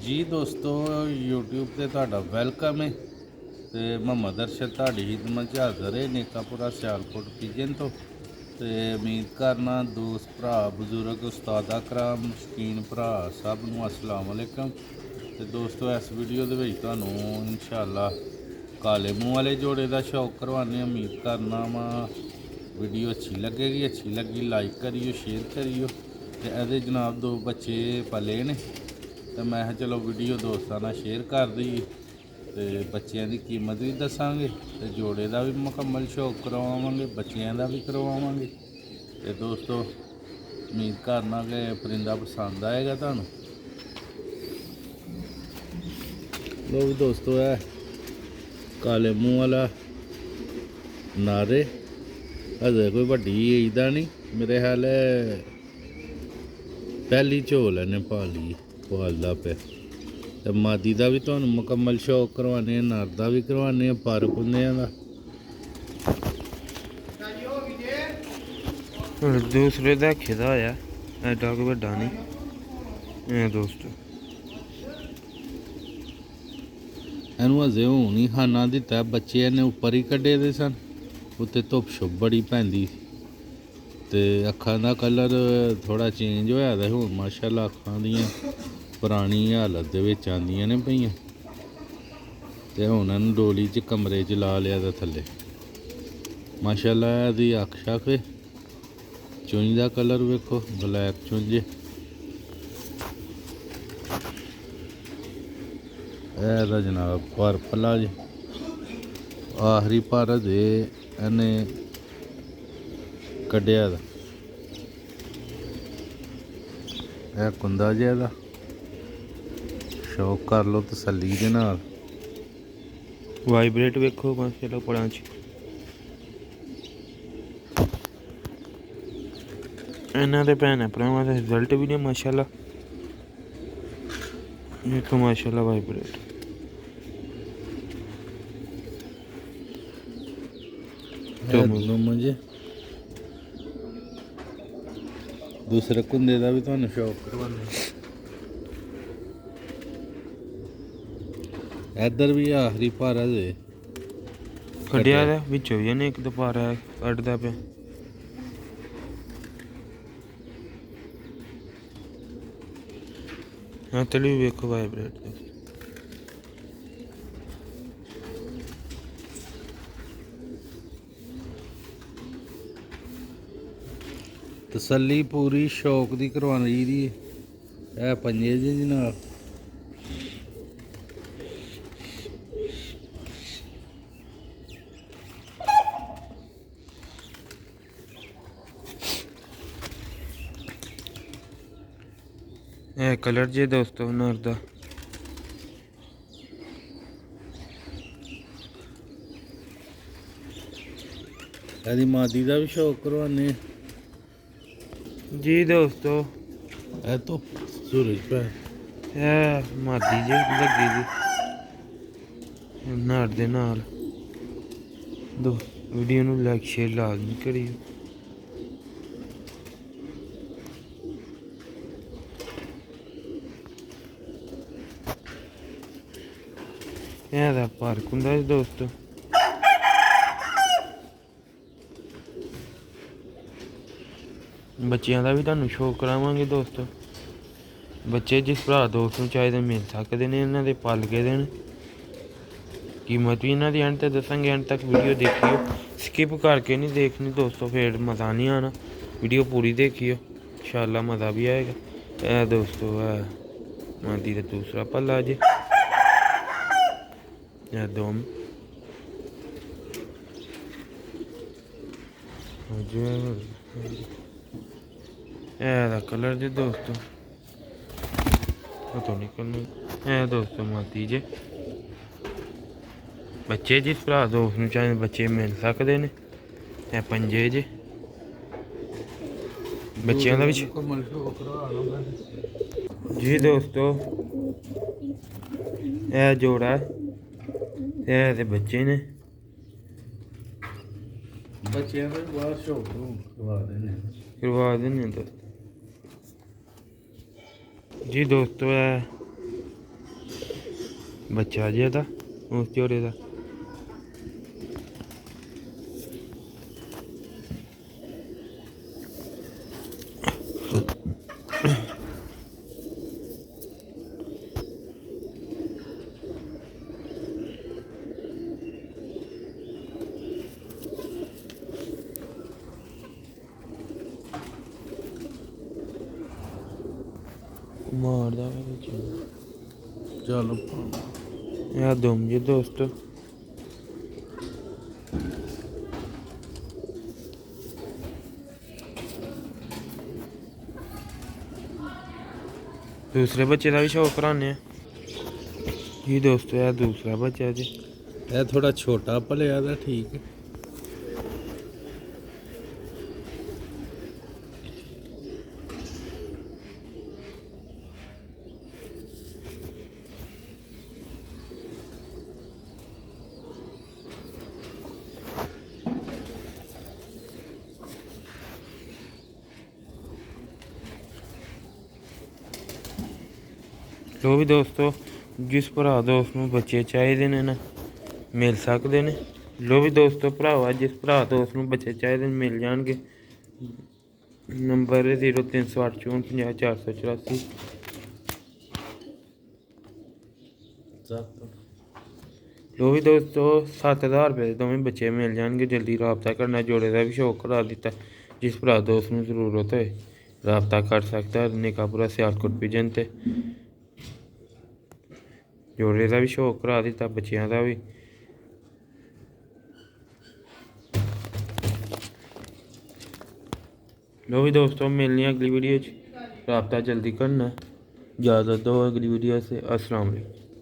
ਜੀ ਦੋਸਤੋ YouTube ਤੇ ਤੁਹਾਡਾ ਵੈਲਕਮ ਹੈ। ਤੇ ਮੁਹੰਮਦ ਅਰਸ਼ਦ ਤੁਹਾਡੀ ਖਿਦਮਤ 'ਚ ਹਾਜ਼ਰ ਹੈ ਨੇਕਾਪੁਰਾ ਸਿਆਲਕੋਟ ਪਿਜਨ ਤੋਂ। ਤੇ ਉਮੀਦ ਕਰਨਾ ਦੋਸਤ ਭਰਾ ਬਜ਼ੁਰਗ ਉਸਤਾਦਾ ਕਰਾਮ ਸ਼ਕੀਨ ਭਰਾ ਸਭ ਨੂੰ ਅਸਲਾਮ ਵਾਲੇਕਮ। ਤੇ ਦੋਸਤੋ ਇਸ ਵੀਡੀਓ ਦੇ ਵਿੱਚ ਤੁਹਾਨੂੰ ਇਨਸ਼ਾਅੱਲਾ ਕਾਲੇ ਮੂੰਹ ਵਾਲੇ ਜੋੜੇ ਦਾ ਸ਼ੌਕ ਕਰਵਾਉਂਦੇ। ਉਮੀਦ ਕਰਨਾ ਵਾ ਵੀਡੀਓ ਅੱਛੀ ਲੱਗੇਗੀ। ਅੱਛੀ ਲੱਗੀ ਲਾਈਕ ਕਰਿਓ ਸ਼ੇਅਰ ਕਰਿਓ। ਤੇ ਇਹਦੇ ਜਨਾਬ ਦੋ ਬੱਚੇ ਪਲੇ ਨੇ ਤੇ ਮੈਂ ਕਿਹਾ ਚਲੋ ਵੀਡੀਓ ਦੋਸਤਾਂ ਨਾਲ ਸ਼ੇਅਰ ਕਰ ਦਈਏ ਤੇ ਬੱਚਿਆਂ ਦੀ ਕੀਮਤ ਵੀ ਦੱਸਾਂਗੇ ਤੇ ਜੋੜੇ ਦਾ ਵੀ ਮੁਕੰਮਲ ਸ਼ੌਕ ਕਰਵਾਵਾਂਗੇ, ਬੱਚਿਆਂ ਦਾ ਵੀ ਕਰਵਾਵਾਂਗੇ। ਤੇ ਦੋਸਤੋ ਉਮੀਦ ਕਰਨਾ ਕਿ ਪਰਿੰਦਾ ਪਸੰਦ ਆਏਗਾ ਤੁਹਾਨੂੰ। ਲੋ ਵੀ ਦੋਸਤੋ ਹੈ ਕਾਲੇ ਮੂੰਹ ਵਾਲਾ ਨਾਰੇ ਹਜੇ ਕੋਈ ਵੱਡੀ ਏਜ ਦਾ ਨਹੀਂ, ਮੇਰੇ ਖਿਆਲ ਪਹਿਲੀ ਝੋਲ ਇਹਨੇ ਪਾਲਦਾ ਪਿਆ। ਤੇ ਮਾਦੀ ਦਾ ਵੀ ਤੁਹਾਨੂੰ ਮੁਕੰਮਲ ਸ਼ੌਕ ਕਰਵਾਉਂਦੇ ਆ, ਨਰ ਦਾ ਵੀ ਕਰਵਾਉਂਦੇ ਆ, ਪਰ ਕੁੰਦਿਆਂ ਦਾ। ਦੂਸਰੇ ਦਾ ਖਿਦਾ ਹੋਇਆ ਐਡਾ ਕੋਈ ਵੱਡਾ ਨਹੀਂ ਇਹ ਦੋਸਤੋ। ਇਹਨੂੰ ਹਜੇ ਹੁਣ ਹੀ ਖਾਣਾ ਦਿੱਤਾ, ਬੱਚੇ ਇਹਨੇ ਉੱਪਰ ਹੀ ਕੱਢੇ ਦੇ ਸਨ, ਉੱਤੇ ਧੁੱਪ ਛੁੱਪ ਬੜੀ ਪੈਂਦੀ ਤੇ ਅੱਖਾਂ ਦਾ ਕਲਰ ਥੋੜ੍ਹਾ ਚੇਂਜ ਹੋਇਆ ਦਾ ਹੁਣ ਮਾਸ਼ਾਅੱਲਾ ਅੱਖਾਂ ਦੀਆਂ ਪੁਰਾਣੀ ਹਾਲਤ ਦੇ ਵਿੱਚ ਆਉਂਦੀਆਂ ਨੇ ਪਈਆਂ। ਤੇ ਹੁਣ ਇਹਨੂੰ ਡੋਲੀ 'ਚ ਕਮਰੇ 'ਚ ਲਾ ਲਿਆ ਦਾ ਥੱਲੇ ਮਾਸ਼ਾਅੱਲਾ। ਇਹਦੀ ਅੱਖ ਸ਼ੱਕ ਚੁੰਝ ਦਾ ਕਲਰ ਵੇਖੋ ਬਲੈਕ ਚੁੰਝ। ਇਹਦਾ ਜਨਾਬ ਪਰ ਪੱਲਾ ਜੀ ਆਖਰੀ ਪਰ ਦੇ ਇਹਨੇ ਕੱਢਿਆ ਦਾ ਇਹ ਕੁੰਦਾ ਜਿਹਾ ਦਾ ਸ਼ੌਕ ਕਰ ਲਓ ਤਸੱਲੀ ਦੇ ਨਾਲ। ਵਾਈਬ੍ਰੇਟ ਵੇਖੋ ਮਾਸ਼ਾਅੱਲਾ ਪੜਾਂ 'ਚ। ਇਹਨਾਂ ਦੇ ਭੈਣਾਂ ਭਰਾਵਾਂ ਦਾ ਰਿਜ਼ਲਟ ਵੀ ਨੇ ਮਾਸ਼ਾਅੱਲਾ। ਵੇਖੋ ਮਾਸ਼ਾਅੱਲਾ ਵਾਈਬ੍ਰੇਟ। ਮੁਝੇ ਦੂਸਰੇ ਕੁੰਦੇ ਦਾ ਵੀ ਤੁਹਾਨੂੰ ਸ਼ੌਕ ਕਰਵਾਉਂਦੇ। ਇੱਧਰ ਵੀ ਆਖਰੀ ਭਾਰਾ ਦੇ ਕੱਢਿਆ ਦਾ ਵਿੱਚੋਂ ਵੀ ਇਹਨੇ ਇੱਕ ਦੁਪਾਰਾ ਕੱਢਦਾ ਪਿਆ। ਹਾਂ ਤਲੀ ਵੇਖੋ ਵਾਈਬ੍ਰੇਟ ਦੇ। ਤਸੱਲੀ ਪੂਰੀ ਸ਼ੌਕ ਦੀ ਕਰਵਾਉਣੀ ਦੀ। ਇਹ ਪੰਜੇ ਜੀ ਨਾਲ ਇਹ ਕਲਰ ਜੇ ਦੋਸਤੋ ਨਰ ਦਾ। ਇਹਦੀ ਮਾਦੀ ਦਾ ਵੀ ਸ਼ੌਕ ਕਰਵਾਉਂਦੇ ਜੀ ਦੋਸਤੋ। ਇਹ ਤੋਂ ਸੂਰਜ ਪੈ ਇਹ ਮਾਦੀ ਜੇ ਲੱਗੀ ਜੀ ਨਰ ਦੇ ਨਾਲ। ਦੋ ਵੀਡੀਓ ਨੂੰ ਲਾਈਕ ਸ਼ੇਅਰ ਲਾਜ਼ਮੀ ਕਰਿਓ। ਇਹਦਾ ਪਾਰਕ ਹੁੰਦਾ ਜੀ ਦੋਸਤੋ। ਬੱਚਿਆਂ ਦਾ ਵੀ ਤੁਹਾਨੂੰ ਸ਼ੌਕ ਕਰਾਵਾਂਗੇ ਦੋਸਤੋ। ਬੱਚੇ ਜਿਸ ਭਰਾ ਦੋਸਤ ਨੂੰ ਚਾਹੀਦੇ ਮਿਲ ਸਕਦੇ ਨੇ, ਇਹਨਾਂ ਦੇ ਪਲ ਕੇ ਦੇਣ। ਕੀਮਤ ਵੀ ਇਹਨਾਂ ਦੀ ਐਂਡ ਤੱਕ ਦੱਸਾਂਗੇ, ਐਂਡ ਤੱਕ ਵੀਡੀਓ ਦੇਖਿਓ। ਸਕਿਪ ਕਰਕੇ ਨਹੀਂ ਦੇਖਣੀ ਦੋਸਤੋ, ਫਿਰ ਮਜ਼ਾ ਨਹੀਂ ਆਉਣਾ। ਵੀਡੀਓ ਪੂਰੀ ਦੇਖਿਓ ਇੰਸ਼ਾਅੱਲਾ ਮਜ਼ਾ ਵੀ ਆਏਗਾ। ਇਹ ਦੋਸਤੋ ਹੈ ਮਾਦੀ ਦਾ ਦੂਸਰਾ ਪੱਲਾ ਜੇ। ਇਹ ਦੋਮ ਇਹਦਾ ਕਲਰ ਜੇ ਦੋਸਤੋ ਪਤਾ ਨਿਕਲਣਾ। ਇਹ ਦੋਸਤੋ ਮਾਦੀ ਜੇ। ਬੱਚੇ ਜਿਸ ਭਰਾ ਦੋਸਤ ਨੂੰ ਚਾਹੇ ਬੱਚੇ ਮਿਲ ਸਕਦੇ ਨੇ। ਇਹ ਪੰਜੇ ਜੇ ਬੱਚਿਆਂ ਦਾ ਵੀ ਜੀ ਦੋਸਤੋ। ਇਹ ਜੋੜਾ ਇਹ ਤੇ ਬੱਚੇ ਨੇ। ਬੱਚਿਆਂ ਦੇ ਬਾਹਰ ਸ਼ੌਕ ਕਰਵਾ ਦਿੰਦੇ ਦੋਸਤੋ। ਜੀ ਦੋਸਤੋ ਬੱਚਾ ਜੇ ਦਾ ਉਸ ਝੋੜੇ ਦਾ। ਮਾਰਦਾ ਵਾ ਵਿੱਚ ਚੱਲ ਇਹ ਦੁਮ ਜੀ ਦੋਸਤੋ। ਦੂਸਰੇ ਬੱਚੇ ਦਾ ਵੀ ਸ਼ੌਕ ਕਰਾਉਂਦੇ ਆ ਜੀ ਦੋਸਤੋ। ਇਹ ਦੂਸਰਾ ਬੱਚਾ ਜੀ। ਇਹ ਥੋੜਾ ਛੋਟਾ ਭਲਿਆ ਦਾ ਠੀਕ ਹੈ। ਲੋ ਵੀ ਦੋਸਤੋ, ਜਿਸ ਭਰਾ ਦੋਸਤ ਨੂੰ ਬੱਚੇ ਚਾਹੀਦੇ ਨੇ ਨਾ ਮਿਲ ਸਕਦੇ ਨੇ। ਲੋ ਵੀ ਦੋਸਤੋ, ਭਰਾਵਾ ਜਿਸ ਭਰਾ ਦੋਸਤ ਨੂੰ ਬੱਚੇ ਚਾਹੀਦੇ ਨੇ ਮਿਲ ਜਾਣਗੇ। ਨੰਬਰ 0308 54 484। ਲੋ ਵੀ ਦੋਸਤੋ, 7000 ਰੁਪਏ ਦੇ ਦੋਵੇਂ ਬੱਚੇ ਮਿਲ ਜਾਣਗੇ। ਜਲਦੀ ਰਾਬਤਾ ਕਰਨਾ। ਜੋੜੇ ਦਾ ਵੀ ਸ਼ੌਕ ਕਰਾ ਦਿੱਤਾ। ਜਿਸ ਭਰਾ ਦੋਸਤ ਨੂੰ ਜ਼ਰੂਰਤ ਹੋਏ ਰਾਬਤਾ ਕਰ ਸਕਦਾ। ਨਿਕਾਪੁਰਾ ਸਿਆਲਕੋਟ ਪਿਜਨ ਤੇ ਜੋੜੇ ਦਾ ਵੀ ਸ਼ੌਕ ਕਰਾ ਦਿੱਤਾ, ਬੱਚਿਆਂ ਦਾ ਵੀ। ਲੋ ਵੀ ਦੋਸਤੋ, ਮਿਲਣੀ ਅਗਲੀ वीडियो राब्ता जल्दी करना। इजाज़त दो अगली वीडियो से। अस्सलाम वालेकुम।